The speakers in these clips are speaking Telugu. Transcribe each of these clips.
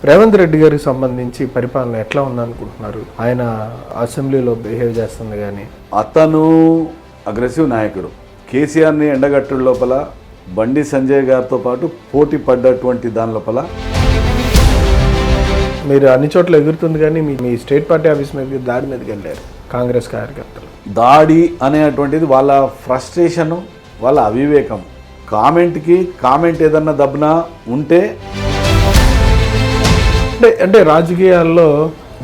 రేవంత్ రెడ్డి గారికి సంబంధించి పరిపాలన ఎట్లా ఉందనుకుంటున్నారు? ఆయన అసెంబ్లీలో బిహేవ్ చేస్తుంది కానీ అతను అగ్రెసివ్ నాయకుడు. కేసీఆర్ని ఎండగట్టుడు లోపల బండి సంజయ్ గారితో పాటు పోటీ పడ్డటువంటి దాని లోపల మీరు అన్ని చోట్ల ఎగురుతుంది కానీ మీ స్టేట్ పార్టీ ఆఫీస్ మీదకి దాడి మీదకి వెళ్ళారు కాంగ్రెస్ కార్యకర్తలు. దాడి అనేటువంటిది వాళ్ళ ఫ్రస్ట్రేషను, వాళ్ళ అవివేకం. కామెంట్ ఏదన్నా దబ్బున ఉంటే అంటే రాజకీయాల్లో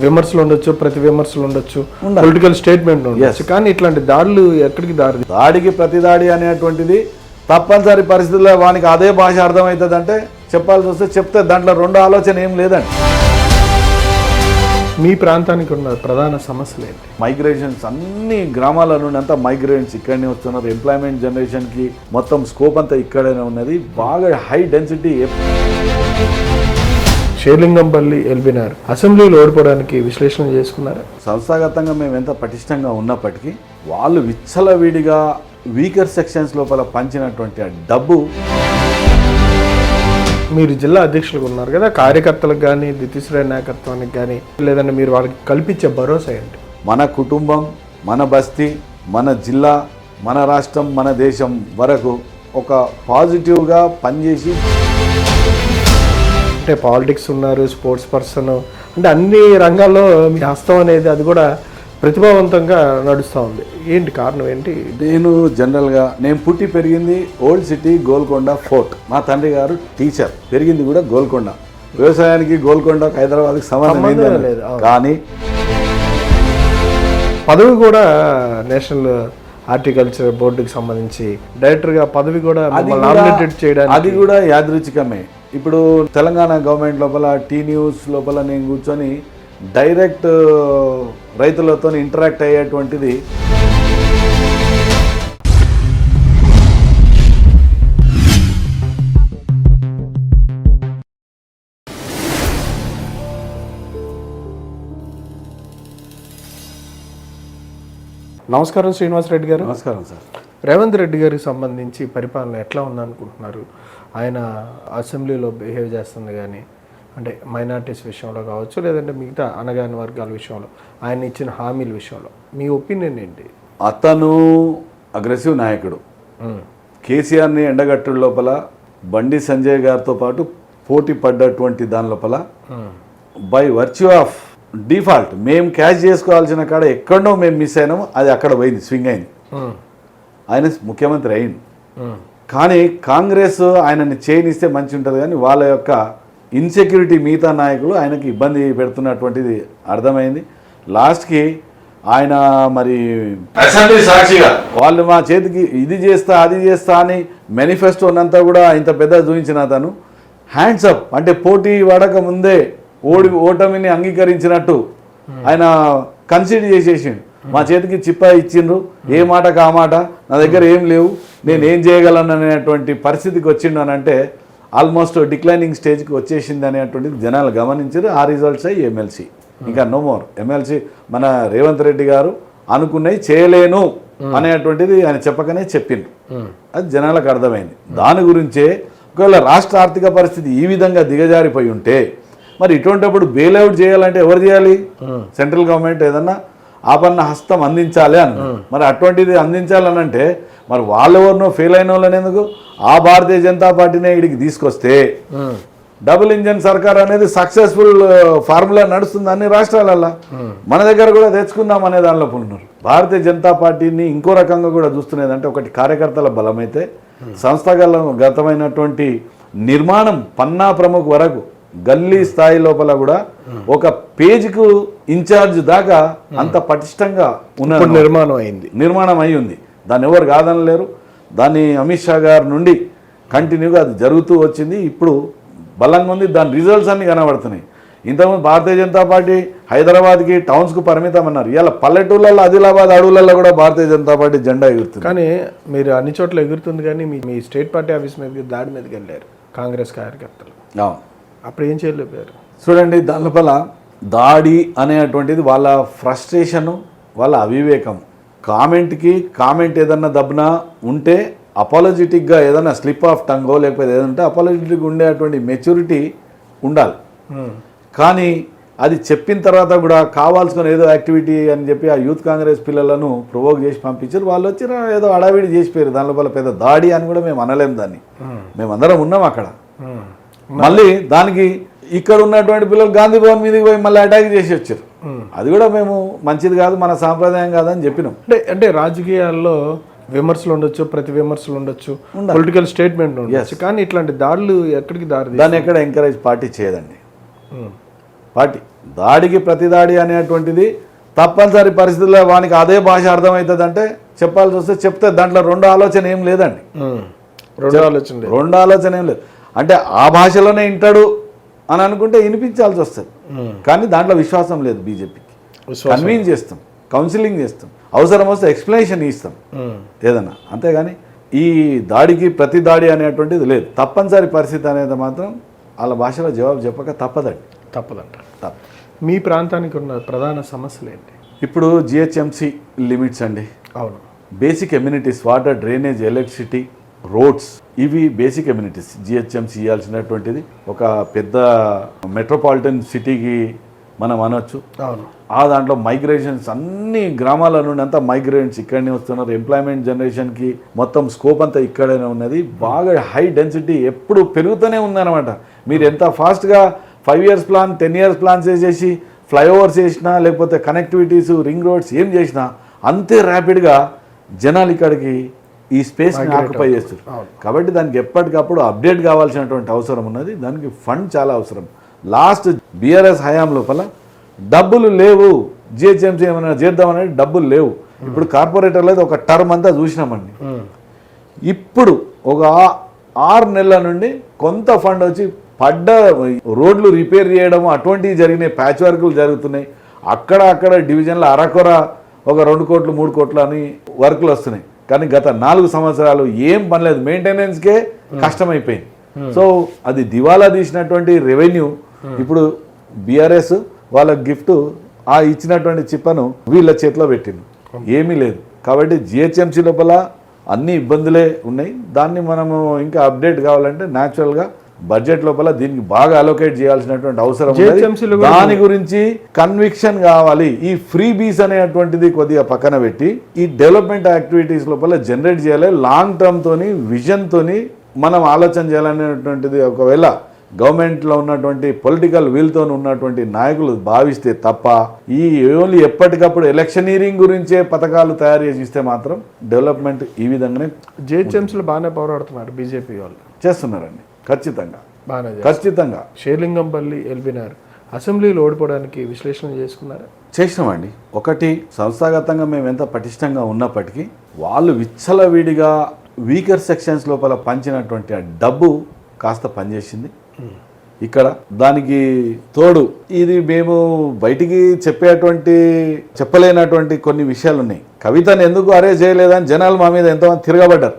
విమర్శలు ఉండొచ్చు, ప్రతి విమర్శలు ఉండొచ్చు, పొలిటికల్ స్టేట్మెంట్ ఉండొచ్చు, కానీ ఇట్లాంటి దాడులు ఎక్కడికి దాడికి ప్రతి దాడి అనేటువంటిది తప్పనిసరి పరిస్థితుల్లో వానికి అదే భాష అర్థమవుతుంది అంటే చెప్పాల్సి వస్తే చెప్తే దాంట్లో రెండో ఆలోచన ఏం లేదండి. మీ ప్రాంతానికి ఉన్న ప్రధాన సమస్యలు ఏంటి? మైగ్రేషన్స్ అన్ని గ్రామాల నుండి అంతా మైగ్రేషన్స్ ఇక్కడనే వస్తున్నారు. ఎంప్లాయ్మెంట్ జనరేషన్కి మొత్తం స్కోప్ అంతా ఇక్కడనే ఉన్నది. బాగా హై డెన్సిటీ. షేర్లింగంపల్లి ఎల్బినార్ అసెంబ్లీలో ఓడిపోవడానికి విశ్లేషణ చేసుకున్నారు. సంస్థాగతంగా మేము ఎంత పటిష్టంగా ఉన్నప్పటికీ వాళ్ళు విచ్చలవిడిగా వీకర్ సెక్షన్స్ లోపల పంచినటువంటి ఆ డబ్బు. మీరు జిల్లా అధ్యక్షులుగా ఉన్నారు కదా, కార్యకర్తలకు కానీ ద్వితీయ నాయకత్వానికి కానీ లేదంటే మీరు వాళ్ళకి కల్పించే భరోసా ఏంటి? మన కుటుంబం, మన బస్తీ, మన జిల్లా, మన రాష్ట్రం, మన దేశం వరకు ఒక పాజిటివ్గా పనిచేసి, అంటే పాలిటిక్స్ ఉన్నారు, స్పోర్ట్స్ పర్సన్, అంటే అన్ని రంగాల్లో మీ హస్తం అనేది అది కూడా ప్రతిభావంతంగా నడుస్తూ ఉంది. ఏంటి కారణం ఏంటి? నేను జనరల్గా నేను పుట్టి పెరిగింది ఓల్డ్ సిటీ గోల్కొండ ఫోర్ట్. మా తండ్రి గారు టీచర్, పెరిగింది కూడా గోల్కొండ. వ్యవసాయానికి గోల్కొండకు హైదరాబాద్కి సంబంధం లేదు. కానీ పదవి కూడా నేషనల్ హార్టికల్చర్ బోర్డుకి సంబంధించి డైరెక్టర్గా పదవి కూడా నామినేటెడ్ చేయడానికి అది కూడా యాదృచ్ఛికమే. ఇప్పుడు తెలంగాణ గవర్నమెంట్ లోపల టీ న్యూస్ లోపల నేను కూర్చొని డైరెక్ట్ రైతులతో ఇంటరాక్ట్ అయ్యేటువంటిది. నమస్కారం శ్రీనివాసరెడ్డి గారు. నమస్కారం సార్. రేవంత్ రెడ్డి గారికి సంబంధించి పరిపాలన ఎట్లా ఉందనుకుంటున్నారు? ఆయన అసెంబ్లీలో బిహేవ్ చేస్తుంది కానీ అంటే మైనార్టీస్ విషయంలో కావచ్చు, లేదంటే మిగతా అనగాని వర్గాల విషయంలో ఆయన ఇచ్చిన హామీల విషయంలో మీ ఒపీనియన్ ఏంటి? అతను అగ్రెసివ్ నాయకుడు. కేసీఆర్ని ఎండగట్టుడు లోపల బండి సంజయ్ గారితో పాటు పోటీ పడ్డటువంటి దాని లోపల బై వర్చ్యూ ఆఫ్ డిఫాల్ట్ మేము క్యాచ్ చేసుకోవాల్సిన కాడ ఎక్కడో మేము మిస్ అయినాము, అది అక్కడ పోయింది, స్వింగ్ అయింది. ఆయన ముఖ్యమంత్రి అయింది. కానీ కాంగ్రెస్ ఆయనని చేయనిస్తే మంచి ఉంటుంది, కానీ వాళ్ళ యొక్క ఇన్సెక్యూరిటీ మిగతా నాయకులు ఆయనకి ఇబ్బంది పెడుతున్నటువంటిది అర్థమైంది. లాస్ట్కి ఆయన మరి అసెంబ్లీ సాక్షిగా వాళ్ళు మా చేతికి ఇది చేస్తా అది చేస్తా అని మేనిఫెస్టోనంతా కూడా ఇంత పెద్ద చూపించిన అతను హ్యాండ్స్ అప్ అంటే పోటీ పడక ముందే ఓటమిని అంగీకరించినట్టు ఆయన కన్సిడర్ చేసేసిండు. మా చేతికి చిప్ప ఇచ్చిండ్రు, ఏ మాటకు ఆ మాట, నా దగ్గర ఏం లేవు, నేను ఏం చేయగలను అనేటువంటి పరిస్థితికి వచ్చిండు అని అంటే ఆల్మోస్ట్ డిక్లైనింగ్ స్టేజ్కి వచ్చేసింది అనేటువంటిది జనాలు గమనించారు. ఆ రిజల్ట్స్ అయ్యి ఎమ్మెల్సీ, ఇంకా నో మోర్ ఎమ్మెల్సీ. మన రేవంత్ రెడ్డి గారు అనుకున్నవి చేయలేను అనేటువంటిది ఆయన చెప్పకనే చెప్పిండ్రు, అది జనాలకు అర్థమైంది. దాని గురించే ఒకవేళ రాష్ట్ర ఆర్థిక పరిస్థితి ఈ విధంగా దిగజారిపోయి ఉంటే మరి ఇటువంటిప్పుడు బెయిల్అవుట్ చేయాలంటే ఎవరు చేయాలి? సెంట్రల్ గవర్నమెంట్ ఏదన్నా ఆపన్న హస్తం అందించాలి అని. మరి అటువంటిది అందించాలని అంటే మరి వాళ్ళెవరినో ఫెయిల్ అయిన వాళ్ళని ఎందుకు ఆ భారతీయ జనతా పార్టీనే ఇడికి తీసుకొస్తే డబుల్ ఇంజన్ సర్కార్ అనేది సక్సెస్ఫుల్ ఫార్ములా నడుస్తుంది అన్ని రాష్ట్రాలల్లో. మన దగ్గర కూడా తెచ్చుకుందాం అనే దానిలో ఉన్నారు. భారతీయ జనతా పార్టీని ఇంకో రకంగా కూడా చూస్తున్నదంటే ఒకటి కార్యకర్తల బలమైతే సంస్థాగతమైనటువంటి నిర్మాణం పన్నా ప్రముఖ వరకు గల్లీ స్థాయి లోపల కూడా ఒక పేజ్కు ఇన్ఛార్జ్ దాకా అంత పటిష్టంగా ఉన్న నిర్మాణం అయి ఉంది. దాన్ని ఎవరు కాదనలేరు. దాన్ని అమిత్ షా గారి నుండి కంటిన్యూగా అది జరుగుతూ వచ్చింది. ఇప్పుడు బలంగా ఉంది. దాని రిజల్ట్స్ అన్ని కనబడుతున్నాయి. ఇంతకుముందు భారతీయ జనతా పార్టీ హైదరాబాద్కి టౌన్స్కు పరిమితం అన్నారు. ఇలా పల్లెటూళ్ళల్లో ఆదిలాబాద్ అడవులలో కూడా భారతీయ జనతా పార్టీ జెండా ఎగురుతుంది. కానీ మీరు అన్ని చోట్ల ఎగురుతుంది కానీ మీ స్టేట్ పార్టీ ఆఫీస్ మీదకి దాడి మీదకి వెళ్ళారు కాంగ్రెస్ కార్యకర్తలు. అప్పుడు ఏం చేయలేకపోయారు? చూడండి, దాని లోపల దాడి అనేటువంటిది వాళ్ళ ఫ్రస్ట్రేషను, వాళ్ళ అవివేకం. కామెంట్ ఏదన్నా దబ్బున ఉంటే అపాలజెటిక్గా ఏదైనా స్లిప్ ఆఫ్ టంగో లేకపోతే ఏదంటే అపాలజెటిక్గా ఉండేటువంటి మెచ్యూరిటీ ఉండాలి. కానీ అది చెప్పిన తర్వాత కూడా కావాల్సుకుని ఏదో యాక్టివిటీ అని చెప్పి ఆ యూత్ కాంగ్రెస్ పిల్లలను ప్రొవోక్ చేసి పంపించారు. వాళ్ళు వచ్చి ఏదో అడావిడి చేసిపోయారు. దాని లోపల పెద్ద దాడి అని కూడా మేము అనలేము దాన్ని. మేమందరం ఉన్నాం అక్కడ. మళ్ళీ దానికి ఇక్కడ ఉన్నటువంటి పిల్లలు గాంధీ భవన్ మీదకి పోయి మళ్ళీ అటాక్ చేసి వచ్చారు. అది కూడా మేము మంచిది కాదు, మన సాంప్రదాయం కాదని చెప్పినాం. అంటే రాజకీయాల్లో విమర్శలు ఉండొచ్చు, ప్రతి విమర్శలు ఉండొచ్చు, పొలిటికల్ స్టేట్మెంట్ ఉండొచ్చు, కానీ ఇట్లాంటి దాడులు ఎక్కడికి దారి దాన్ని ఎక్కడ ఎంకరేజ్ పార్టీ చేయదండి. పార్టీ దాడికి ప్రతి దాడి అనేటువంటిది తప్పనిసరి పరిస్థితుల్లో వానికి అదే భాష అర్థమవుతుంది అంటే చెప్పాల్సి వస్తే చెప్తే దాంట్లో రెండు ఆలోచన ఏం లేదండి. రెండు ఆలోచన ఏం లేదు. అంటే ఆ భాషలోనే వింటాడు అని అనుకుంటే వినిపించాల్సి వస్తుంది. కానీ దాంట్లో విశ్వాసం లేదు బీజేపీకి. కన్విన్స్ చేస్తాం, కౌన్సిలింగ్ చేస్తాం, అవసరం వస్తే ఎక్స్ప్లెనేషన్ ఇస్తాం ఏదన్నా. అంతేగాని ఈ దాడికి ప్రతి దాడి అనేటువంటిది లేదు. తప్పనిసరి పరిస్థితి అనేది మాత్రం వాళ్ళ భాషలో జవాబు చెప్పక తప్పదండి. మీ ప్రాంతానికి ఉన్న ప్రధాన సమస్యలు ఏంటి? ఇప్పుడు జిహెచ్ఎంసి లిమిట్స్ అండి. అవును. Basic amenities, water, drainage, electricity, roads, ఇవి బేసిక్ ఎమ్యూనిటీస్ జిహెచ్ఎంసి ఇవ్వాల్సినటువంటిది. ఒక పెద్ద మెట్రోపాలిటన్ సిటీకి మనం అనొచ్చు. అవును. ఆ దాంట్లో మైగ్రేషన్స్ అన్ని గ్రామాల నుండి అంతా మైగ్రేషన్స్ ఇక్కడనే వస్తున్నారు. ఎంప్లాయ్మెంట్ జనరేషన్కి మొత్తం స్కోప్ అంతా ఇక్కడనే ఉన్నది. బాగా హై డెన్సిటీ ఎప్పుడు పెరుగుతూనే ఉందన్నమాట. మీరు ఎంత ఫాస్ట్గా 5 years ప్లాన్, 10 years ప్లాన్స్ చేసి ఫ్లైఓవర్స్ చేసినా, లేకపోతే కనెక్టివిటీస్, రింగ్ రోడ్స్ ఏం చేసినా అంతే ర్యాపిడ్గా జనాలు ఇక్కడికి ఈ స్పేస్ని ఆక్యుపై చేస్తారు. కాబట్టి దానికి ఎప్పటికప్పుడు అప్డేట్ కావాల్సినటువంటి అవసరం ఉన్నది. దానికి ఫండ్ చాలా అవసరం. లాస్ట్ బీఆర్ఎస్ హయాం లోపల డబ్బులు లేవు, జిహెచ్ఎంసీ ఏమైనా చేద్దామనేది డబ్బులు లేవు. ఇప్పుడు కార్పొరేటర్లు అయితే ఒక టర్మ్ అంతా చూసినామండి. ఇప్పుడు ఒక 6 నెలల నుండి కొంత ఫండ్ వచ్చి పడ్డ రోడ్లు రిపేర్ చేయడం అటువంటివి జరిగినాయి. ప్యాచ్ వర్కులు జరుగుతున్నాయి. అక్కడ డివిజన్లో అరకొర ఒక 2 కోట్లు 3 కోట్లు అని వర్కులు వస్తున్నాయి. కానీ గత 4 సంవత్సరాలు ఏం పనిలేదు, మెయింటెనెన్స్కే కష్టమైపోయింది. సో అది దివాలా తీసినటువంటి రెవెన్యూ ఇప్పుడు బీఆర్ఎస్ వాళ్ళ గిఫ్ట్ ఆ ఇచ్చినటువంటి చిప్పను వీళ్ళ చేతిలో పెట్టింది. ఏమీ లేదు. కాబట్టి జిహెచ్ఎంసీ లోపల అన్ని ఇబ్బందులే ఉన్నాయి. దాన్ని మనము ఇంకా అప్డేట్ కావాలంటే న్యాచురల్గా బడ్జెట్ లోపల దీనికి బాగా అలోకేట్ చేయాల్సినటువంటి అవసరం ఉంది. దాని గురించి కన్విక్షన్ కావాలి. ఈ ఫ్రీ బీస్ అనేటువంటిది కొద్దిగా పక్కన పెట్టి ఈ డెవలప్మెంట్ యాక్టివిటీస్ లోపల జనరేట్ చేయాలి. లాంగ్ టర్మ్ తోని, విజన్ తోని మనం ఆలోచన చేయాలనేటువంటిది ఒకవేళ గవర్నమెంట్లో ఉన్నటువంటి పొలిటికల్ విల్తో ఉన్నటువంటి నాయకులు భావిస్తే తప్ప ఈ ఓన్లీ ఎప్పటికప్పుడు ఎలక్షనీరింగ్ గురించే పథకాలు తయారు చేసి ఇస్తే మాత్రం డెవలప్మెంట్ ఈ విధంగానే. జిహెచ్ఎంసీలో బాగానే పోరాడుతున్నారు బీజేపీ వాళ్ళు. చేస్తున్నారండి. ఖచ్చితంగా బాగానే ఖచ్చితంగా. షేర్లింగంపల్లి, ఎల్బీనగర్ అసెంబ్లీలో ఓడిపోవడానికి విశ్లేషణ చేసుకున్నారా? చేసినామండి. ఒకటి, సంస్థాగతంగా మేము ఎంత పటిష్టంగా ఉన్నప్పటికీ వాళ్ళు విచ్చలవిడిగా వీకర్ సెక్షన్స్ లోపల పంచినటువంటి ఆ డబ్బు కాస్త పనిచేసింది ఇక్కడ. దానికి తోడు ఇది మేము బయటికి చెప్పలేనటువంటి కొన్ని విషయాలు ఉన్నాయి. కవితను ఎందుకు అరెస్ట్ చేయలేదని జనాలు మా మీద ఎంతమంది తిరగబడ్డారు.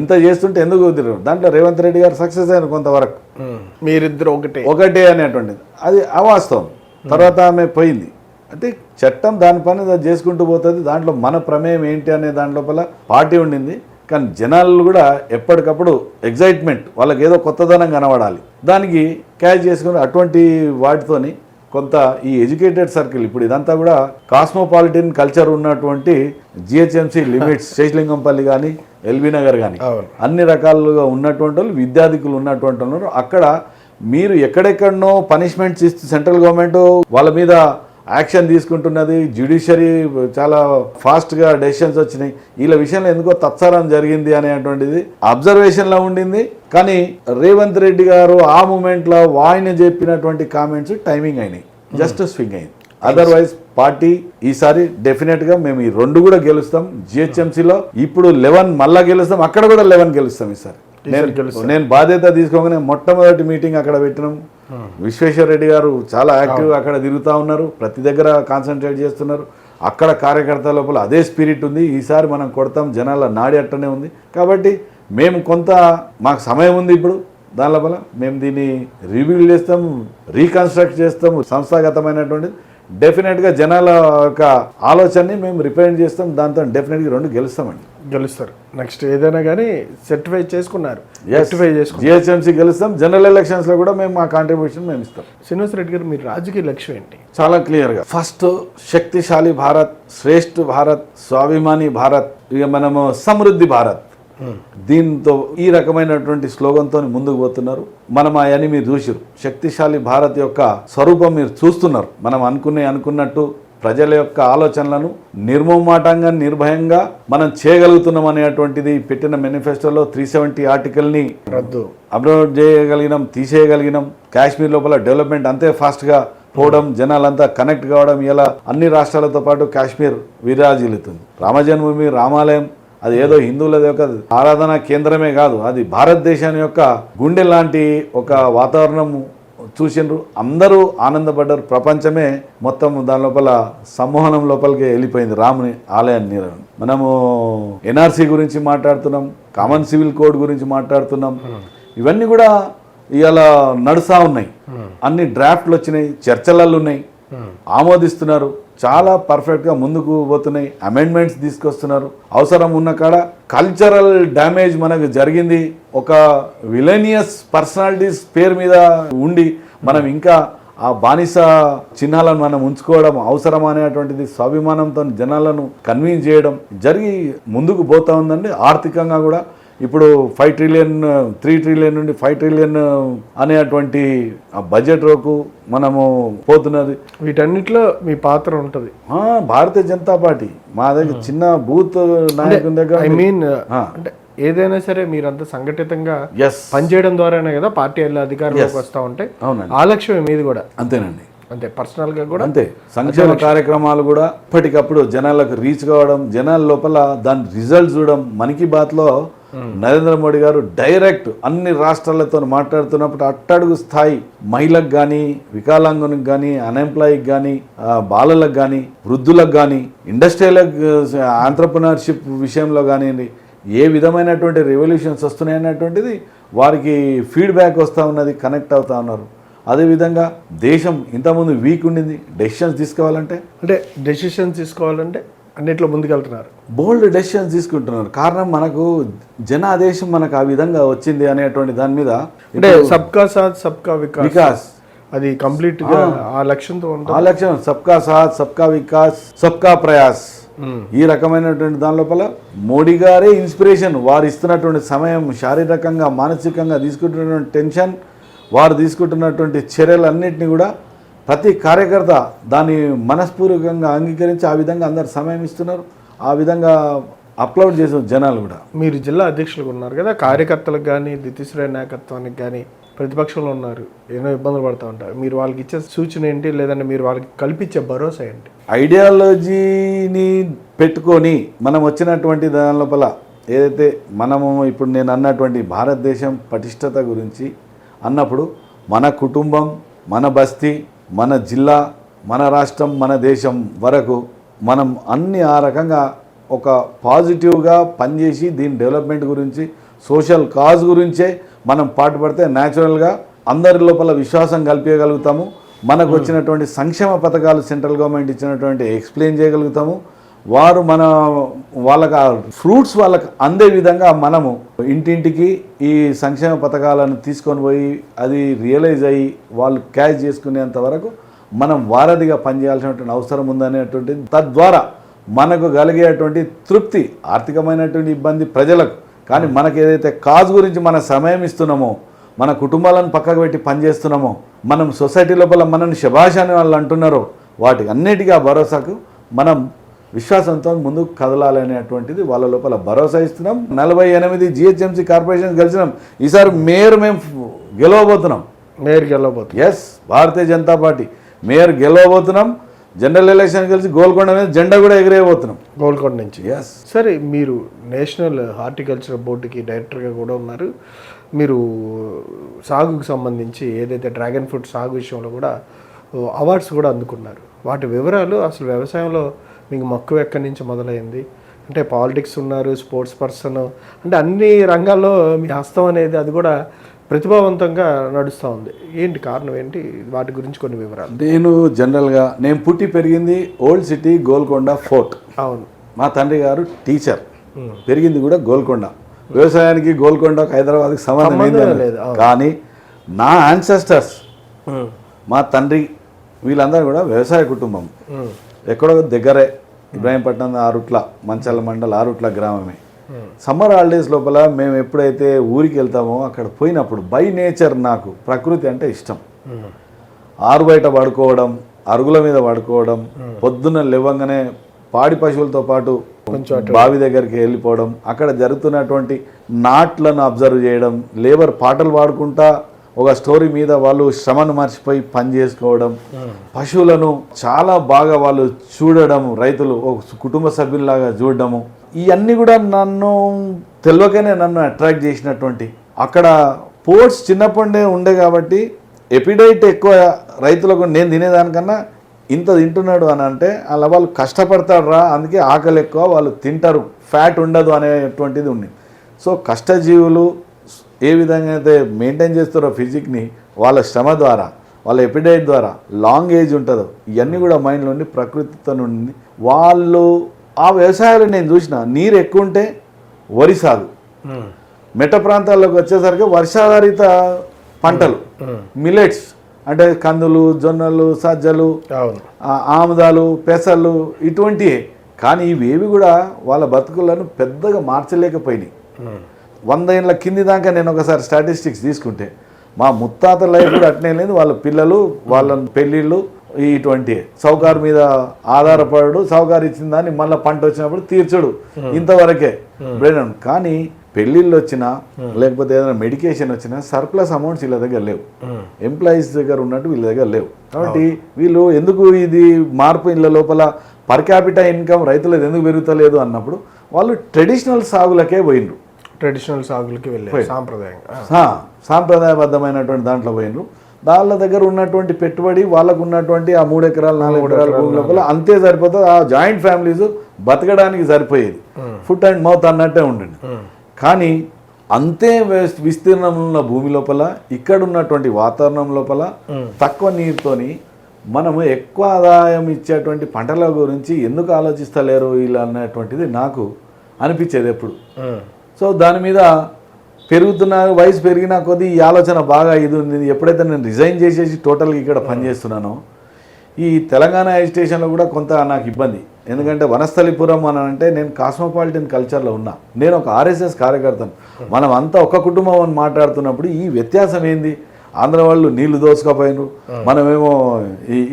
ఇంత చేస్తుంటే ఎందుకు తిరగరు? దాంట్లో రేవంత్ రెడ్డి గారు సక్సెస్ అయిన కొంతవరకు. మీరిద్దరు ఒకటే అనేటువంటిది అది అవాస్తవం. తర్వాత ఆమె పోయింది. అంటే చట్టం దాని పని అది చేసుకుంటూ పోతుంది. దాంట్లో మన ప్రమేయం ఏంటి అనే దాని లోపల పార్టీ ఉండింది. కానీ జనాలు కూడా ఎప్పటికప్పుడు ఎగ్జైట్మెంట్, వాళ్ళకి ఏదో కొత్తదనం కనబడాలి, దానికి క్యాచ్ చేసుకుని అటువంటి వాటితోని కొంత ఈ ఎడ్యుకేటెడ్ సర్కిల్, ఇప్పుడు ఇదంతా కూడా కాస్మోపాలిటన్ కల్చర్ ఉన్నటువంటి జిహెచ్ఎంసీ లిమిట్స్, శేషలింగంపల్లి కానీ, ఎల్బీనగర్ కానీ అన్ని రకాలుగా ఉన్నటువంటి వాళ్ళు, విద్యార్థికులు ఉన్నటువంటి ఉన్నారు. అక్కడ మీరు ఎక్కడెక్కడనో పనిష్మెంట్స్ ఇస్తూ సెంట్రల్ గవర్నమెంట్ వాళ్ళ మీద యాక్షన్ తీసుకుంటున్నది. జ్యుడిషియరీ చాలా ఫాస్ట్గా డెసిషన్స్ వచ్చినాయి. వీళ్ళ విషయంలో ఎందుకో తత్సరం జరిగింది అనేటువంటిది అబ్జర్వేషన్లో ఉండింది. కానీ రేవంత్ రెడ్డి గారు ఆ మూమెంట్లో ఆయన చెప్పినటువంటి కామెంట్స్ టైమింగ్ అయినాయి, జస్ట్ స్వింగ్ అయింది. అదర్వైజ్ పార్టీ ఈసారి డెఫినెట్గా మేము ఈ 2 కూడా గెలుస్తాం. జిహెచ్ఎంసీలో ఇప్పుడు 11 మళ్ళా గెలుస్తాం, అక్కడ కూడా 11 గెలుస్తాం ఈసారి. నేను బాధ్యత తీసుకోగానే మొట్టమొదటి మీటింగ్ అక్కడ పెట్టినాం. విశ్వేశ్వర రెడ్డి గారు చాలా యాక్టివ్గా అక్కడ తిరుగుతూ ఉన్నారు, ప్రతి దగ్గర కాన్సన్ట్రేట్ చేస్తున్నారు. అక్కడ కార్యకర్తల లోపల అదే స్పిరిట్ ఉంది. ఈసారి మనం కొడతాం, జనాల నాడి అట్టనే ఉంది. కాబట్టి మేము కొంత మాకు సమయం ఉంది ఇప్పుడు. దాని లోపల మేము దీన్ని రివ్యూ చేస్తాం, రీకన్స్ట్రక్ట్ చేస్తాం. సంస్థాగతమైనటువంటి డెఫినెట్గా జనాల యొక్క ఆలోచనని మేము రిప్రజెంట్ చేస్తాం. దాంతో డెఫినెట్గా 2 గెలుస్తామండి. గెలుస్తారు. నెక్స్ట్ ఏదైనా కానీ సర్టిఫై చేసుకున్నారు, సర్టిఫై చేసుకున్నారు. జిహెచ్ఎంసీ గెలుస్తాం. జనరల్ ఎలక్షన్స్లో కూడా మేము మా కాంట్రిబ్యూషన్ మేము ఇస్తాం. శ్రీనివాస్ రెడ్డి గారు, మీ రాజకీయ లక్ష్యం ఏంటి? చాలా క్లియర్గా ఫస్ట్ శక్తిశాలి భారత్, శ్రేష్ఠ భారత్, స్వాభిమాని భారత్, ఇక మనము సమృద్ధి భారత్, దీంతో ఈ రకమైనటువంటి స్లోగన్తో ముందుకు పోతున్నారు. మనం అవన్నీ మీరు చూసారు. శక్తిశాలి భారత్ యొక్క స్వరూపం మీరు చూస్తున్నారు. మనం అనుకున్నట్టు ప్రజల యొక్క ఆలోచనలను నిర్మోమాటంగా నిర్భయంగా మనం చేయగలుగుతున్నాం అనేటువంటిది పెట్టిన మేనిఫెస్టోలో 370 ఆర్టికల్ని అప్లోడ్ చేయగలిగినాం, తీసేయగలిగినాం. కాశ్మీర్ లోపల డెవలప్మెంట్ అంతే ఫాస్ట్గా పోవడం, జనాలంతా కనెక్ట్ కావడం, ఇలా అన్ని రాష్ట్రాలతో పాటు కాశ్మీర్ విరాజిల్లుతుంది. రామజన్మభూమి, రామాలయం అది ఏదో హిందువుల యొక్క ఆరాధన కేంద్రమే కాదు, అది భారతదేశాన్ని యొక్క గుండె లాంటి ఒక వాతావరణం చూసిండ్రు. అందరూ ఆనందపడ్డారు. ప్రపంచమే మొత్తం దాని లోపల సమ్మోహనం లోపలికి వెళ్ళిపోయింది రాముని ఆలయాన్ని. మనము ఎన్ఆర్సీ గురించి మాట్లాడుతున్నాం, కామన్ సివిల్ కోడ్ గురించి మాట్లాడుతున్నాం. ఇవన్నీ కూడా ఇవాళ నడుస్తూ ఉన్నాయి. అన్ని డ్రాఫ్ట్లు వచ్చినాయి, చర్చలలో ఉన్నాయి, ఆమోదిస్తున్నారు. చాలా పర్ఫెక్ట్గా ముందుకు పోతున్నాయి. అమెండ్మెంట్స్ తీసుకొస్తున్నారు. అవసరం ఉన్న కాడ కల్చరల్ డ్యామేజ్ మనకు జరిగింది. ఒక విలేనియస్ పర్సనాలిటీస్ పేరు మీద ఉండి మనం ఇంకా ఆ బానిస చిహ్నాలను మనం ఉంచుకోవడం అవసరం అనేటువంటిది స్వాభిమానంతో జనాలను కన్విన్స్ చేయడం జరిగి ముందుకు పోతా ఉందండి. ఆర్థికంగా కూడా ఇప్పుడు 5 ట్రిలియన్ 3 ట్రిలియన్ నుండి 5 ట్రిలియన్ అనేటువంటి బడ్జెట్ వరకు మనము పోతున్నది. వీటన్నిటిలో మీ పాత్ర ఉంటుంది. భారతీయ జనతా పార్టీ మా దగ్గర చిన్న బూత్ నాయకుని దగ్గర అంటే ఏదైనా సరే మీరంతా సంఘటితంగా పనిచేయడం ద్వారానే కదా పార్టీ అధికారంలోకి వస్తూ ఉంటాయి. ఆ లక్ష్యం మీది కూడా అంతేనండి. అంతే, పర్సనల్ గా కూడా అంతే. సంక్షేమ కార్యక్రమాలు కూడా ఎప్పటికప్పుడు జనాలకు రీచ్ కావడం, జనాల లోపల దాని రిజల్ట్ చూడడం. మన్ కీ బాత్ లో నరేంద్ర మోడీ గారు డైరెక్ట్ అన్ని రాష్ట్రాలతో మాట్లాడుతున్నప్పుడు అట్టడుగు స్థాయి మహిళలకు కానీ, వికలాంగునికి కానీ, అన్ఎంప్లాయీకి కానీ, బాలలకు కానీ, వృద్ధులకు కానీ, ఇండస్ట్రియల్ ఆంట్రప్రినర్షిప్ విషయంలో కానివ్వండి, ఏ విధమైనటువంటి రెవల్యూషన్స్ వస్తున్నాయి అన్నటువంటిది వారికి ఫీడ్బ్యాక్ వస్తూ ఉన్నది, కనెక్ట్ అవుతా ఉన్నారు. అదేవిధంగా దేశం ఇంతకుముందు వీక్ ఉండింది. డెసిషన్స్ తీసుకోవాలంటే అన్నిట్లో ముందుకెళ్తున్నారు. బోల్డ్ డెసిషన్స్ తీసుకుంటున్నారు. కారణం మనకు జనాదేశం మనకు ఆ విధంగా వచ్చింది అనేటువంటి దాని మీద అంటే సబ్కా సాత్ సబ్కా వికాస్ అది కంప్లీట్ గా ఆ లక్ష్యంతో ఆ లక్ష్యం సబ్కా సాత్ సబ్కా వికాస్ సబ్కా ప్రయాస్. ఈ రకమైనటువంటి దాని లోపల మోడీ గారే ఇన్స్పిరేషన్. వారు ఇస్తున్నటువంటి సమయం, శారీరకంగా మానసికంగా తీసుకుంటున్నటువంటి టెన్షన్, వారు తీసుకుంటున్నటువంటి చర్యలన్నింటినీ కూడా ప్రతి కార్యకర్త దాన్ని మనస్పూర్వకంగా అంగీకరించి ఆ విధంగా అందరు సమయం ఇస్తున్నారు. ఆ విధంగా అప్లోడ్ చేసిన జనాలు కూడా. మీరు జిల్లా అధ్యక్షులుగా ఉన్నారు కదా, కార్యకర్తలకు కానీ, ద్వితీయ నాయకత్వానికి కానీ ప్రతిపక్షంలో ఉన్నారు, ఎన్నో ఇబ్బందులు పడుతూ ఉంటారు. మీరు వాళ్ళకి ఇచ్చే సూచన ఏంటి, లేదంటే మీరు వాళ్ళకి కల్పించే భరోసా ఏంటి? ఐడియాలజీని పెట్టుకొని మనం వచ్చినటువంటి దాని లోపల ఏదైతే మనము ఇప్పుడు నేను అన్నటువంటి భారతదేశం పటిష్టత గురించి అన్నప్పుడు మన కుటుంబం, మన బస్తీ, మన జిల్లా, మన రాష్ట్రం, మన దేశం వరకు మనం అన్ని ఆ రకంగా ఒక పాజిటివ్గా పనిచేసి దీని డెవలప్మెంట్ గురించి, సోషల్ కాజ్ గురించే మనం పాటుపడితే న్యాచురల్గా అందరి లోపల విశ్వాసం కల్పించగలుగుతాము. మనకు వచ్చినటువంటి సంక్షేమ పథకాలు సెంట్రల్ గవర్నమెంట్ ఇచ్చినటువంటి ఎక్స్ప్లెయిన్ చేయగలుగుతాము. వారు వాళ్ళకి ఫ్రూట్స్ వాళ్ళకి అందే విధంగా మనము ఇంటింటికి ఈ సంక్షేమ పథకాలను తీసుకొని పోయి అది రియలైజ్ అయ్యి వాళ్ళు క్యాచ్ చేసుకునేంత వరకు మనం వారధిగా పనిచేయాల్సినటువంటి అవసరం ఉందనేటువంటిది. తద్వారా మనకు కలిగేటువంటి తృప్తి, ఆర్థికమైనటువంటి ఇబ్బంది ప్రజలకు, కానీ మనకు ఏదైతే కాజ్ గురించి మన సమయం ఇస్తున్నామో, మన కుటుంబాలను పక్కకు పెట్టి పనిచేస్తున్నామో, మనం సొసైటీ లోపల మనల్ని శభాష్ అని వాళ్ళు అంటున్నారో, వాటి అన్నిటికీ ఆ భరోసాకు మనం విశ్వాసంతో ముందుకు కదలాలనేటువంటిది వాళ్ళ లోపల భరోసా ఇస్తున్నాం. 48 జిహెచ్ఎంసీ కార్పొరేషన్ గెలిచినాం. ఈసారి మేయర్ మేము గెలవబోతున్నాం. ఎస్, భారతీయ జనతా పార్టీ మేయర్ గెలవబోతున్నాం. జనరల్ ఎలక్షన్ కలిసి గోల్కొండ మీద జెండా కూడా ఎగిరేయబోతున్నాం, గోల్కొండ నుంచి. ఎస్. సరే, మీరు నేషనల్ హార్టికల్చర్ బోర్డుకి డైరెక్టర్గా కూడా ఉన్నారు. మీరు సాగుకు సంబంధించి ఏదైతే డ్రాగన్ ఫ్రూట్ సాగు విషయంలో కూడా అవార్డ్స్ కూడా అందుకున్నారు. వాటి వివరాలు, అసలు వ్యవసాయంలో మీకు మక్కువ ఎక్కడి నుంచి మొదలైంది? అంటే పాలిటిక్స్ ఉన్నారు, స్పోర్ట్స్ పర్సన్, అంటే అన్ని రంగాల్లో మీ హస్తం అనేది అది కూడా ప్రతిభావంతంగా నడుస్తూ ఉంది. ఏంటి కారణం ఏంటి? వాటి గురించి కొన్ని వివరాలు. నేను జనరల్గా నేను పుట్టి పెరిగింది ఓల్డ్ సిటీ గోల్కొండ ఫోర్ట్. అవును. మా తండ్రి గారు టీచర్, పెరిగింది కూడా గోల్కొండ. వ్యవసాయానికి గోల్కొండకు హైదరాబాద్కి సంబంధం లేదు. కానీ నా యాన్సెస్టర్స్ మా తండ్రి వీళ్ళందరూ కూడా వ్యవసాయ కుటుంబం. ఎక్కడో దగ్గరే ఇబ్రాహీంపట్నం ఆరుట్ల, మంచల మండల్ ఆరుట్ల గ్రామమే. సమ్మర్ హాలిడేస్ లోపల మేము ఎప్పుడైతే ఊరికి వెళ్తామో అక్కడ పోయినప్పుడు బై నేచర్ నాకు ప్రకృతి అంటే ఇష్టం. ఆరు బయట పడుకోవడం, అరుగుల మీద పడుకోవడం, పొద్దున్న లేవగానే పాడి పశువులతో పాటు బావి దగ్గరికి వెళ్ళిపోవడం, అక్కడ జరుగుతున్నటువంటి నాట్లను అబ్జర్వ్ చేయడం, లేబర్ పాటలు పాడుకుంటా ఒక స్టోరీ మీద వాళ్ళు శ్రమను మర్చిపోయి పని చేసుకోవడం, పశువులను చాలా బాగా వాళ్ళు చూడడం, రైతులు ఒక కుటుంబ సభ్యుల్లాగా చూడడము, ఇవన్నీ కూడా నన్ను తెలియకనే నన్ను అట్రాక్ట్ చేసినటువంటి. అక్కడ పోర్ట్స్ చిన్నప్పుడే ఉండే కాబట్టి ఎపిడైట్ ఎక్కువ రైతులకు. నేను తినేదానికన్నా ఇంత తింటున్నాడు అని అంటే అలా వాళ్ళు కష్టపడతారు రా, అందుకే ఆకలి ఎక్కువ, వాళ్ళు తింటారు, ఫ్యాట్ ఉండదు అనేటువంటిది ఉంది. సో కష్టజీవులు ఏ విధంగా అయితే మెయింటైన్ చేస్తారో ఫిజిక్ని, వాళ్ళ శ్రమ ద్వారా, వాళ్ళ ఎపిడైట్ ద్వారా లాంగ్ ఏజ్ ఉంటుందో, ఇవన్నీ కూడా మైండ్లో ఉండి ప్రకృతితో ఉండి వాళ్ళు ఆ వ్యవసాయాలు నేను చూసిన. నీరు ఎక్కువ ఉంటే వరి సాగు, మెట్ట ప్రాంతాల్లోకి వచ్చేసరికి వర్షాధారిత పంటలు, మిలెట్స్ అంటే కందులు, జొన్నలు, సజ్జలు, ఆముదాలు, పెసలు ఇటువంటివే. కానీ ఇవేవి కూడా వాళ్ళ బతుకులను పెద్దగా మార్చలేకపోయినాయి. 100 ఏళ్ళ కింది దాకా నేను ఒకసారి స్టాటిస్టిక్స్ తీసుకుంటే మా ముత్తాత లైఫ్ కూడా అట్నే లేదు. వాళ్ళ పిల్లలు, వాళ్ళ పెళ్ళిళ్ళు ఇటువంటి సౌకారు మీద ఆధారపడు, సౌకారు ఇచ్చిన దాన్ని మళ్ళీ పంట వచ్చినప్పుడు తీర్చడు, ఇంతవరకే బ్రెయిన్. కానీ పెళ్ళిళ్ళు వచ్చినా లేకపోతే ఏదైనా మెడికేషన్ వచ్చినా సర్ప్లస్ అమౌంట్స్ వీళ్ళ దగ్గర లేవు, ఎంప్లాయీస్ దగ్గర ఉన్నట్టు వీళ్ళ దగ్గర లేవు. కాబట్టి వీళ్ళు ఎందుకు ఇది మార్పు ఇళ్ళ లోపల పర్ క్యాపిటల్ ఇన్కమ్ రైతులది ఎందుకు పెరుగుతలేదు అన్నప్పుడు వాళ్ళు ట్రెడిషనల్ సాగులకే పోయినరు. ట్రెడిషనల్ సాగులకి వెళ్ళారు, సాంప్రదాయబద్ధమైనటువంటి దాంట్లో పోయినరు. వాళ్ళ దగ్గర ఉన్నటువంటి పెట్టుబడి, వాళ్ళకు ఉన్నటువంటి ఆ 3 ఎకరాలు 4 ఎకరాల భూమి లోపల అంతే సరిపోతుంది. ఆ జాయింట్ ఫ్యామిలీస్ బతకడానికి సరిపోయేది, ఫుట్ అండ్ మౌత్ అన్నట్టే ఉండండి. కానీ అంతే విస్తీర్ణం ఉన్న భూమి లోపల, ఇక్కడ ఉన్నటువంటి వాతావరణం లోపల తక్కువ నీరుతోని మనము ఎక్కువ ఆదాయం ఇచ్చేటువంటి పంటల గురించి ఎందుకు ఆలోచిస్తలేరు వీళ్ళు అన్నటువంటిది నాకు అనిపించేది ఎప్పుడు. సో దాని మీద పెరుగుతున్న వయసు పెరిగిన కొద్దీ ఈ ఆలోచన బాగా ఇది ఉంది. ఎప్పుడైతే నేను రిజైన్ చేసేసి టోటల్గా ఇక్కడ పనిచేస్తున్నానో, ఈ తెలంగాణ ఎడ్యుకేషన్లో కూడా కొంత నాకు ఇబ్బంది. ఎందుకంటే వనస్థలిపురం అని అంటే నేను కాస్మోపాలిటన్ కల్చర్లో ఉన్నా, నేను ఒక ఆర్ఎస్ఎస్ కార్యకర్తను. మనం అంతా ఒక కుటుంబం అని మాట్లాడుతున్నప్పుడు ఈ వ్యత్యాసం ఏంది? ఆంధ్ర వాళ్ళు నీళ్లు దోసుకపోయినారు, మనమేమో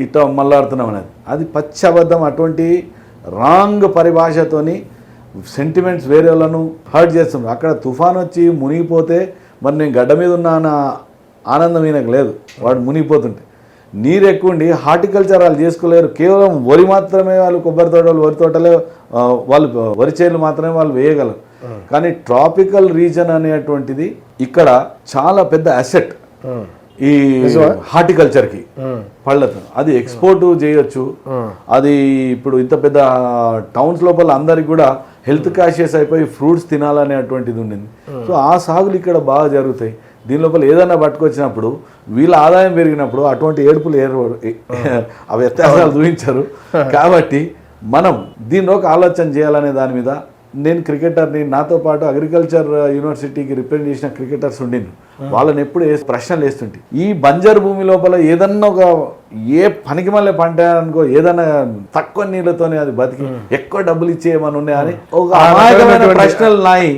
ఇట్ట మళ్ళాడుతున్నాం అనేది అది పచ్చి అబద్ధం. అటువంటి రాంగ్ పరిభాషతోని సెంటిమెంట్స్ వేరే వాళ్ళను హర్ట్ చేస్తున్నారు. అక్కడ తుఫాన్ వచ్చి మునిగిపోతే మరి నేను గడ్డ మీద ఉన్న ఆనందం ఈయనకు లేదు, వాడు మునిగిపోతుంటే. నీరు ఎక్కువ ఉండి హార్టికల్చర్ వాళ్ళు చేసుకోలేరు, కేవలం వరి మాత్రమే వాళ్ళు, కొబ్బరి తోటలు, వరి తోటలే వాళ్ళు, వరి చేలు మాత్రమే వాళ్ళు వేయగలరు. కానీ ట్రాపికల్ రీజన్ అనేటువంటిది ఇక్కడ చాలా పెద్ద అసెట్ ఈ హార్టికల్చర్కి, పళ్ళతో అది ఎక్స్పోర్ట్ చేయొచ్చు. అది ఇప్పుడు ఇంత పెద్ద టౌన్స్ లోపల అందరికి కూడా హెల్త్ కాన్షియస్ అయిపోయి ఫ్రూట్స్ తినాలనేటువంటిది ఉండింది. సో ఆ సాగులు ఇక్కడ బాగా జరుగుతాయి. దీని లోపల ఏదైనా పట్టుకొచ్చినప్పుడు వీళ్ళ ఆదాయం పెరిగినప్పుడు అటువంటి ఏడుపులు ఆ వ్యత్యాసాలు చూపించారు. కాబట్టి మనం దీనిలో ఒక ఆలోచన చేయాలనే దాని మీద నేను క్రికెటర్ని, నాతో పాటు అగ్రికల్చర్ యూనివర్సిటీకి రిప్రజెంట్ చేసిన క్రికెటర్స్ ఉండింది. వాళ్ళని ఎప్పుడు ప్రశ్నలు వేస్తుంటే ఈ బంజర్ భూమి లోపల ఏదన్నా ఒక ఏ పనికి మళ్ళీ పంట అనుకో, ఏదన్నా తక్కువ నీళ్ళతోనే అది బతికి ఎక్కువ డబ్బులు ఇచ్చేయమని ఉన్నాయి అని ఒక అమాయకమైన ప్రశ్నలు నాయి.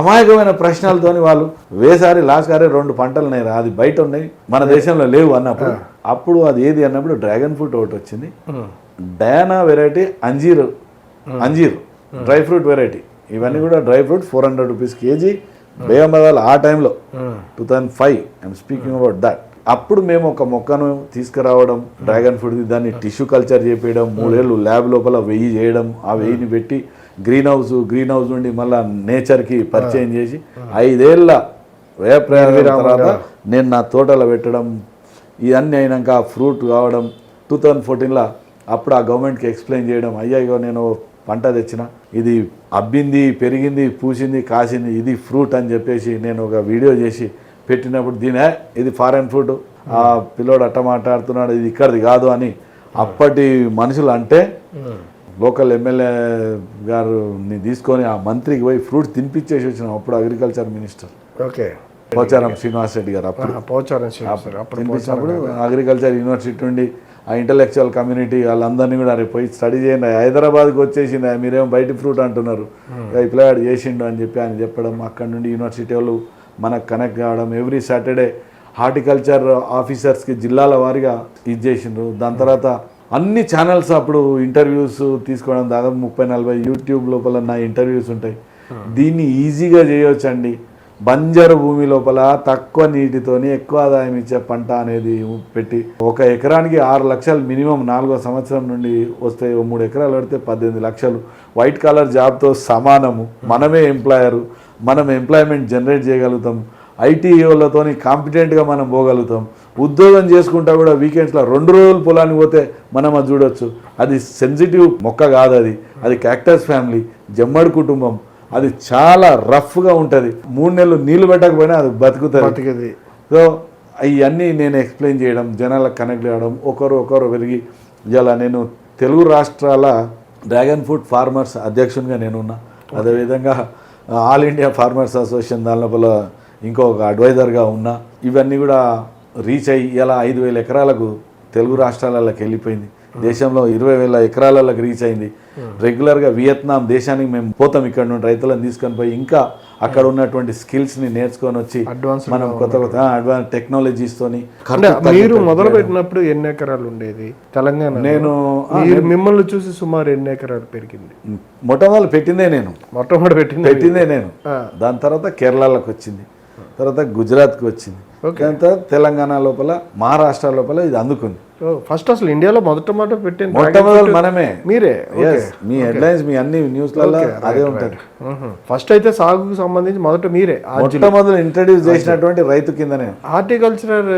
అమాయకమైన ప్రశ్నలతోని వాళ్ళు వేసారి లాస్ట్ గారే 2 పంటలు ఉన్నాయి, అది బయట ఉన్నాయి, మన దేశంలో లేవు అన్నప్పుడు, అప్పుడు అది ఏది అన్నప్పుడు డ్రాగన్ ఫ్రూట్ ఒకటి వచ్చింది. డయానా వెరైటీ, అంజీర్ డ్రై ఫ్రూట్ వెరైటీ. ఇవన్నీ కూడా డ్రై ఫ్రూట్ 400 రూపీస్ కేజీ బేగంబదాలు ఆ టైంలో 2005 ఐఎమ్ స్పీకింగ్ అబౌట్ దట్. అప్పుడు మేము ఒక మొక్కను తీసుకురావడం, డ్రాగన్ ఫ్రూట్, దాన్ని టిష్యూ కల్చర్ చేపించడం, 3 ఏళ్ళు ల్యాబ్ లోపల 1000 చేయడం, ఆ 1000ని పెట్టి గ్రీన్ హౌస్ నుండి మళ్ళీ నేచర్కి పరిచయం చేసి 5 ఏళ్ళ వ్యయ ప్రయాణం తర్వాత నేను నా తోటలో పెట్టడం, ఇవన్నీ అయినాక ఫ్రూట్ కావడం 2014లో అప్పుడు ఆ గవర్నమెంట్కి ఎక్స్ప్లెయిన్ చేయడం, అయ్యాయో నేను పంట తెచ్చిన, ఇది అబ్బింది, పెరిగింది, పూసింది, కాసింది, ఇది ఫ్రూట్ అని చెప్పేసి నేను ఒక వీడియో చేసి పెట్టినప్పుడు దీనే ఇది ఫారెన్ ఫుడ్, ఆ పిల్లోడు అట్ట మాట్లాడుతున్నాడు, ఇది ఇక్కడిది కాదు అని అప్పటి మనుషులు అంటే లోకల్ ఎమ్మెల్యే గారిని తీసుకొని ఆ మంత్రికి పోయి ఫ్రూట్స్ తినిపించేసి వచ్చినాం. అప్పుడు agriculture minister okay Pocharam Srinivas Reddy గారు అప్పుడు పోచారం తినిపించినప్పుడు అగ్రికల్చర్ యూనివర్సిటీ నుండి ఆ ఇంటలెక్చువల్ కమ్యూనిటీ వాళ్ళందరినీ కూడా అరే పోయి స్టడీ చేయండి, హైదరాబాద్కి వచ్చేసింది మీరేమో బయట ఫ్రూట్ అంటున్నారు, ఈ పిల్లగాడు చేసిండు అని చెప్పి ఆయన చెప్పడం, అక్కడ నుండి యూనివర్సిటీ వాళ్ళు మనకు కనెక్ట్ కావడం, ఎవ్రీ సాటర్డే హార్టికల్చర్ ఆఫీసర్స్కి జిల్లాల వారీగా ఇది చేసిండ్రు. దాని తర్వాత అన్ని ఛానల్స్ అప్పుడు ఇంటర్వ్యూస్ తీసుకోవడం, దాదాపు 30-40 యూట్యూబ్ లోపల నా ఇంటర్వ్యూస్ ఉంటాయి. దీన్ని ఈజీగా చేయొచ్చండి. బంజరు భూమి లోపల తక్కువ నీటితోని ఎక్కువ ఆదాయం ఇచ్చే పంట అనేది పెట్టి 1 ఎకరానికి 6 లక్షలు మినిమం 4వ సంవత్సరం నుండి వస్తాయి. 3 ఎకరాలు పెడితే 18 లక్షలు. వైట్ కాలర్ జాబ్తో సమానము. మనమే ఎంప్లాయరు, మనం ఎంప్లాయ్మెంట్ జనరేట్ చేయగలుగుతాం. ఐటీఓలతో కాంపిటెంట్గా మనం పోగలుగుతాం. ఉద్యోగం చేసుకుంటా కూడా వీకెండ్స్లో 2 రోజులు పొలానికి పోతే మనం అది చూడొచ్చు. అది సెన్సిటివ్ మొక్క కాదు, అది క్యాక్టస్ ఫ్యామిలీ, జమ్మడి కుటుంబం. అది చాలా రఫ్గా ఉంటుంది. 3 నెలలు నీళ్లు పెట్టకపోయినా అది బతుకుతుంది. సో ఇవన్నీ నేను ఎక్స్ప్లెయిన్ చేయడం, జనాలకు కనెక్ట్ చేయడం, ఒకరు వెలిగి ఇలా నేను తెలుగు రాష్ట్రాల డ్రాగన్ ఫ్రూట్ ఫార్మర్స్ అధ్యక్షునిగా నేనున్నా. అదేవిధంగా ఆల్ ఇండియా ఫార్మర్స్ అసోసియేషన్ దాని లోపల ఇంకొక అడ్వైజర్గా ఉన్నా. ఇవన్నీ కూడా రీచ్ అయ్యి ఇలా 5,000 ఎకరాలకు తెలుగు రాష్ట్రాలకి వెళ్ళిపోయింది. దేశంలో 20,000 ఎకరాలకు రీచ్ అయింది. రెగ్యులర్గా వియత్నాం దేశానికి మేము పోతాం, ఇక్కడ నుండి రైతులను తీసుకొని పోయి ఇంకా అక్కడ ఉన్నటువంటి స్కిల్స్ని నేర్చుకొని వచ్చి మనం కొత్త అడ్వాన్స్ టెక్నాలజీస్తోని. మీరు మొదలు పెట్టినప్పుడు ఎన్ని ఎకరాలు ఉండేది తెలంగాణ? నేను మిమ్మల్ని చూసి సుమారు ఎన్ని ఎకరాలు పెరిగింది? మొట్టమొదటి పెట్టిందే నేను. దాని తర్వాత కేరళలోకి వచ్చింది, తర్వాత గుజరాత్కి వచ్చింది, దాని తర్వాత తెలంగాణ లోపల, మహారాష్ట్ర లోపల ఇది అందుకుంది. ఫస్ట్ అసలు ఇండియాలో మొట్టమొదటి మనమే, మీరే. మీ హెడ్లైన్స్ మీ అన్ని న్యూస్లలో అదే ఉంటుంది. ఫస్ట్ అయితే సాగుకు సంబంధించి మొదట మీరే మొట్టమొదటి ఇంట్రడ్యూస్ చేసినటువంటి రైతు కిందనే. హార్టికల్చర్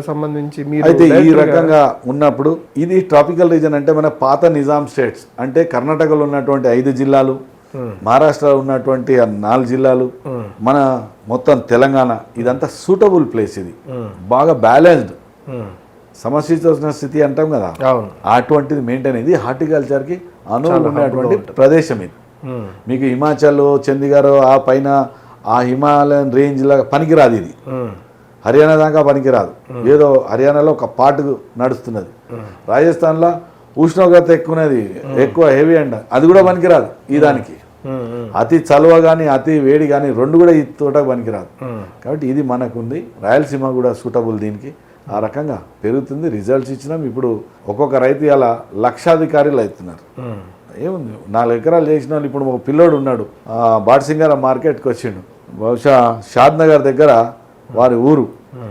సంబంధించి అయితే ఈ రకంగా ఉన్నప్పుడు ఇది ట్రాపికల్ రీజన్ అంటే మన పాత నిజాం స్టేట్స్ అంటే కర్ణాటకలో ఉన్నటువంటి 5 జిల్లాలు, మహారాష్ట్రలో ఉన్నటువంటి 4 జిల్లాలు, మన మొత్తం తెలంగాణ, ఇదంతా సూటబుల్ ప్లేస్. ఇది బాగా బ్యాలెన్స్డ్, సమశీతోష్ణ స్థితి అంటాం కదా, అటువంటిది మెయింటైన్ అయింది. హార్టికల్చర్కి అనువుగా ఉన్నటువంటి ప్రదేశం ఇది. మీకు హిమాచల్, చండీగఢ్ ఆ పైన ఆ హిమాలయన్ రేంజ్ లాగా పనికిరాదు. ఇది హర్యానా దాకా పనికిరాదు. ఏదో హర్యానాలో ఒక పాటు నడుస్తున్నది. రాజస్థాన్లో ఉష్ణోగ్రత ఎక్కువ హెవీ అండ్ అది కూడా పనికిరాదు ఈ దానికి. అతి చలువ కానీ అతి వేడి కానీ 2 కూడా ఈ తోటకు పనికిరాదు. కాబట్టి ఇది మనకుంది. రాయలసీమ కూడా సూటబుల్ దీనికి. ఆ రకంగా పెరుగుతుంది. రిజల్ట్స్ ఇచ్చినాం. ఇప్పుడు ఒక్కొక్క రైతు ఇలా లక్షాధికారులు అవుతున్నారు. ఏముంది, 4 ఎకరాలు చేసిన వాళ్ళు. ఇప్పుడు ఒక పిల్లోడు ఉన్నాడు, బాడ్సింగార మార్కెట్కి వచ్చిండు, బహుశా షాద్ నగర్ దగ్గర వారి ఊరు,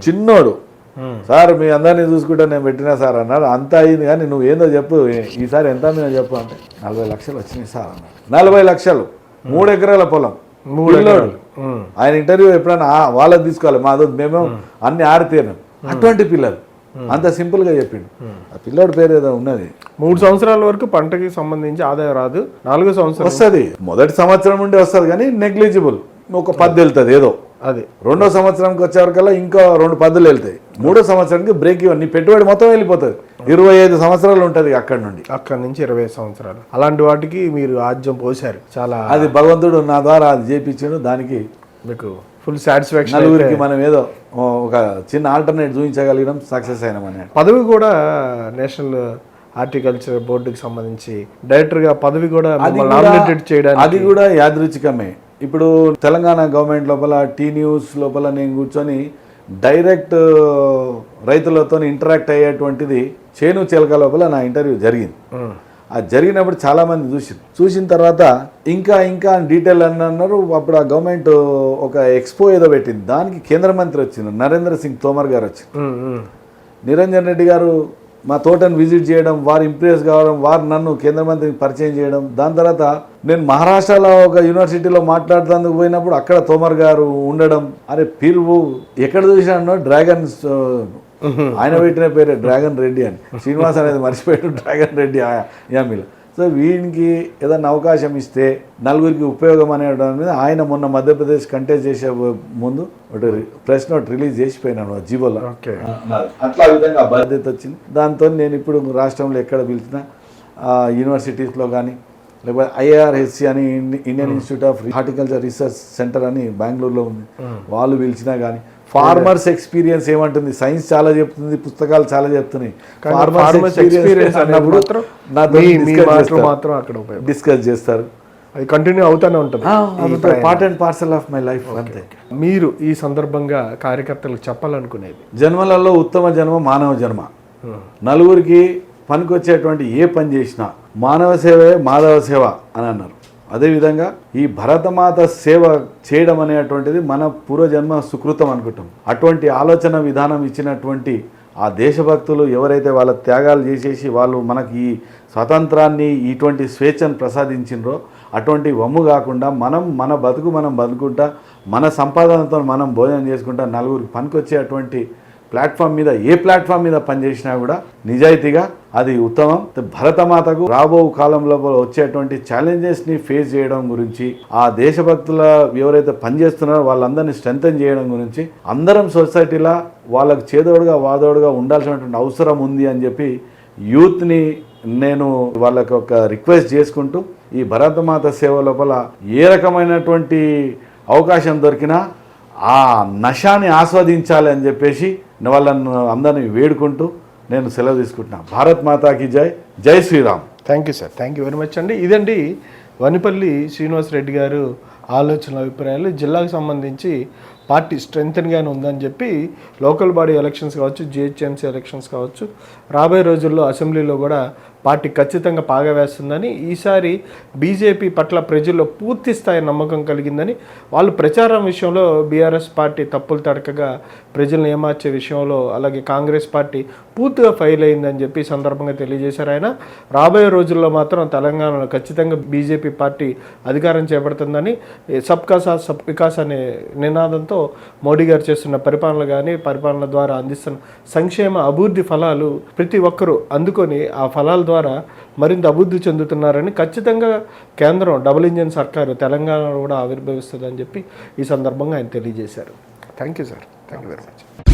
చిన్నోడు. సార్ మీ అందరినీ చూసుకుంటే నేను పెట్టినా సార్ అన్నాడు. అంతా అయింది కానీ నువ్వు ఏందో చెప్పు, ఈసారి ఎంత మీద చెప్పు అంటే 40 లక్షలు వచ్చినాయి సార్ అన్నాడు. 40 లక్షలు 3 ఎకరాల పొలం. ఆయన ఇంటర్వ్యూ ఎప్పుడైనా వాళ్ళది తీసుకోవాలి, మాదో మేము అన్ని ఆరితేనాం. అటువంటి పిల్లలు అంత సింపుల్గా చెప్పిండు. ఆ పిల్లోడి పేరు ఏదో ఉన్నది. 3 సంవత్సరాల వరకు పంటకి సంబంధించి ఆదాయం రాదు, 4వ సంవత్సరం వస్తుంది. మొదటి సంవత్సరం నుండి వస్తుంది కానీ నెగ్లిజిబుల్, ఒక 10 వెళ్తుంది ఏదో. అది 2వ సంవత్సరంకి వచ్చేవరకల్లా ఇంకా 2 10 వెళ్తాయి. 3వ సంవత్సరానికి బ్రేక్ ఇవ్వండి, నీ పెట్టుబడి మొత్తం వెళ్ళిపోతుంది. 25 సంవత్సరాలు ఉంటుంది అక్కడ నుంచి 20 సంవత్సరాలు. అలాంటి వాటికి మీరు ఆజ్యం పోసారు చాలా. అది భగవంతుడు నా ద్వారా అది చేయించాడు. దానికి మీకు ఫుల్ సాటిస్ఫాక్షన్. నలుగురికి మనం ఏదో ఒక చిన్న ఆల్టర్నేట్ చూపించగలిగినాం, సక్సెస్ అయినాం అనే పదవి కూడా నేషనల్ హార్టికల్చర్ బోర్డుకి సంబంధించి డైరెక్టర్గా పదవి కూడా నామినేటెడ్ చేయడానికి అది కూడా యాదృచ్ఛికమే. ఇప్పుడు తెలంగాణ గవర్నమెంట్ లోపల టీ న్యూస్ లోపల నేను కూర్చొని డైరెక్ట్ రైతులతో ఇంటరాక్ట్ అయ్యేటువంటిది చేను చిలక లోపల నా ఇంటర్వ్యూ జరిగింది. అది జరిగినప్పుడు చాలామంది చూసిన తర్వాత ఇంకా డీటెయిల్ అని అన్నారు. అప్పుడు ఆ గవర్నమెంట్ ఒక ఎక్స్పో ఏదో పెట్టింది. దానికి కేంద్ర మంత్రి వచ్చింది, నరేంద్ర సింగ్ తోమర్ గారు వచ్చి, నిరంజన్ రెడ్డి గారు మా తోటను విజిట్ చేయడం, వారు ఇంప్రెస్ కావడం, వారు నన్ను కేంద్ర మంత్రికి పరిచయం చేయడం. దాని తర్వాత నేను మహారాష్ట్రలో ఒక యూనివర్సిటీలో మాట్లాడుతందుకు పోయినప్పుడు అక్కడ తోమర్ గారు ఉండడం. అరే పిలువు ఎక్కడ చూసినా డ్రాగన్స్, ఆయన పెట్టిన పేరే డ్రాగన్ రెడ్డి అని, శ్రీనివాస్ అనేది మర్చిపోయాడు, డ్రాగన్ రెడ్డి యామిలో. సో వీనికి ఏదైనా అవకాశం ఇస్తే నలుగురికి ఉపయోగం అనే దాని మీద ఆయన మొన్న మధ్యప్రదేశ్ కంటెస్ట్ చేసే ముందు ఒకటి ప్రెస్ నోట్ రిలీజ్ చేసిపోయినాను జీవోలో. అట్లా విధంగా బాధ్యత వచ్చింది. దాంతో నేను ఇప్పుడు రాష్ట్రంలో ఎక్కడ పిలిచినా యూనివర్సిటీస్లో కానీ లేకపోతే ఐఆర్ఎస్సి అని Indian institute of horticulture research centre అని బెంగళూరులో ఉంది, వాళ్ళు పిలిచినా కానీ ఫార్మర్స్ ఎక్స్పీరియన్స్ ఏమంటుంది, సైన్స్ చాలా చెప్తుంది, పుస్తకాలు చాలా చెప్తున్నాయి, ఫార్మర్స్ ఎక్స్పీరియన్స్ అన్నప్పుడు డిస్కస్ చేస్తారు. అది కంటిన్యూ అవుతానే ఉంటుంది, part and parcel of my life. అంతే. మీరు ఈ సందర్భంగా కార్యకర్తలకు చెప్పాలనుకునేది? జన్మలలో ఉత్తమ జన్మ మానవ జన్మ. నలుగురికి పనికొచ్చేటువంటి ఏ పని చేసినా మానవ సేవే మాధవ సేవ అని అన్నారు. అదేవిధంగా ఈ భరతమాత సేవ చేయడం అనేటువంటిది మన పూర్వజన్మ సుకృతం అనుకుంటాం. అటువంటి ఆలోచన విధానం ఇచ్చినటువంటి ఆ దేశభక్తులు ఎవరైతే వాళ్ళ త్యాగాలు చేసేసి వాళ్ళు మనకి ఈ స్వాతంత్రాన్ని ఇటువంటి స్వేచ్ఛను ప్రసాదించినరో అటువంటి వమ్ము కాకుండా మన బతుకు మనం బతుకుంటా మన సంపాదనతో మనం భోజనం చేసుకుంటా నలుగురికి పనికొచ్చే అటువంటి ప్లాట్ఫామ్ మీద ఏ ప్లాట్ఫామ్ మీద పనిచేసినా కూడా నిజాయితీగా అది ఉత్తమం. భరతమాతకు రాబో కాలంలో వచ్చేటువంటి ఛాలెంజెస్ని ఫేస్ చేయడం గురించి, ఆ దేశభక్తుల ఎవరైతే పనిచేస్తున్నారో వాళ్ళందరినీ స్ట్రెంథెన్ చేయడం గురించి అందరం సొసైటీలో వాళ్ళకు చేదోడుగా వాదోడుగా ఉండాల్సినటువంటి అవసరం ఉంది అని చెప్పి యూత్ని నేను వాళ్ళకి ఒక రిక్వెస్ట్ చేసుకుంటూ ఈ భరతమాత సేవ లోపల ఏ రకమైనటువంటి అవకాశం దొరికినా ఆ నశాన్ని ఆస్వాదించాలి అని చెప్పేసి వాళ్ళను అందరినీ వేడుకుంటూ నేను సెలవు తీసుకుంటున్నాను. భారత్ మాతాకి జై, జై Shriram. Thank you sir, thank you very much అండి. ఇదండి వనిపల్లి శ్రీనివాస్ రెడ్డి గారు ఆలోచన అభిప్రాయాలు. జిల్లాకు సంబంధించి పార్టీ స్ట్రెంగ్తన్గానే ఉందని చెప్పి లోకల్ బాడీ ఎలక్షన్స్ కావచ్చు, జిహెచ్ఎంసీ ఎలక్షన్స్ కావచ్చు, రాబోయే రోజుల్లో అసెంబ్లీలో కూడా పార్టీ ఖచ్చితంగా పాగా వేస్తుందని, ఈసారి బీజేపీ పట్ల ప్రజల్లో పూర్తి స్థాయి నమ్మకం కలిగిందని, వాళ్ళు ప్రచారం విషయంలో బీఆర్ఎస్ పార్టీ తప్పులు తడకగా ప్రజలను ఏమార్చే విషయంలో అలాగే కాంగ్రెస్ పార్టీ పూర్తిగా ఫెయిల్ అయిందని చెప్పి సందర్భంగా తెలియజేశారు ఆయన. రాబోయే రోజుల్లో మాత్రం తెలంగాణలో ఖచ్చితంగా బీజేపీ పార్టీ అధికారం చేపడుతుందని, సబ్కా సాత్ సబ్ వికాస్ అనే నినాదంతో మోడీ గారు చేస్తున్న పరిపాలన కానీ పరిపాలన ద్వారా అందిస్తున్న సంక్షేమ అభివృద్ధి ఫలాలు ప్రతి ఒక్కరూ అందుకొని ఆ ఫలాల ద్వారా మరింత అభివృద్ధి చెందుతున్నారని, ఖచ్చితంగా కేంద్రం డబుల్ ఇంజిన్ సర్కారు తెలంగాణలో కూడా ఆవిర్భవిస్తుందని చెప్పి ఈ సందర్భంగా ఆయన తెలియజేశారు. Thank you sir, thank you very much.